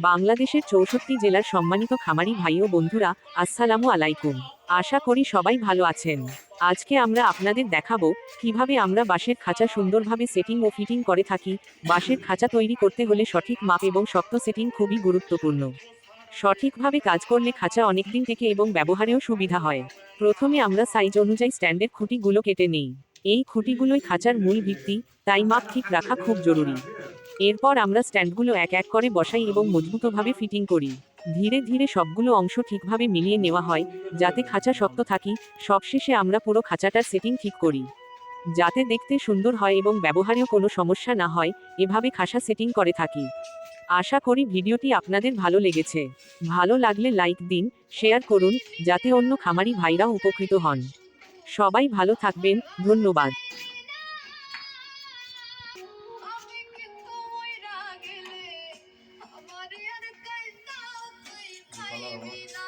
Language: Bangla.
বাংলাদেশের ৬৪ জেলার সম্মানিত খামারি ভাই ও বন্ধুরা, আসসালামু আলাইকুম। আশা করি সবাই ভালো আছেন। আজকে আমরা আপনাদের দেখাবো কিভাবে আমরা বাঁশের খাঁচা সুন্দরভাবে সেটিং ও ফিটিং করে থাকি। বাঁশের খাঁচা তৈরি করতে হলে সঠিক মাপ এবং শক্ত সেটিং খুবই গুরুত্বপূর্ণ। সঠিকভাবে কাজ করলে খাঁচা অনেকদিন থেকে এবং ব্যবহারেও সুবিধা হয়। প্রথমে আমরা সাইজ অনুযায়ী স্ট্যান্ডের খুঁটিগুলো কেটে নেই। এই খুঁটিগুলোই খাঁচার মূল ভিত্তি, তাই মাপ ঠিক রাখা খুব জরুরি। এরপর আমরা স্ট্যান্ডগুলো এক এক করে বসাই এবং মজবুতভাবে ফিটিং করি। ধীরে ধীরে সবগুলো অংশ ঠিকভাবে মিলিয়ে নেওয়া হয়, যাতে খাঁচা শক্ত থাকি। সবশেষে আমরা পুরো খাঁচাটার সেটিং ঠিক করি, যাতে দেখতে সুন্দর হয় এবং ব্যবহারেও কোনো সমস্যা না হয়। এভাবে খাঁচা সেটিং করে থাকি। আশা করি ভিডিওটি আপনাদের ভালো লেগেছে। ভালো লাগলে লাইক দিন, শেয়ার করুন, যাতে অন্য খামারি ভাইরাও উপকৃত হন। সবাই ভালো থাকবেন, ধন্যবাদ। আমি কিন্তু মইরা গেলে আমারে আর কাইন্দা তুই খাইবি না।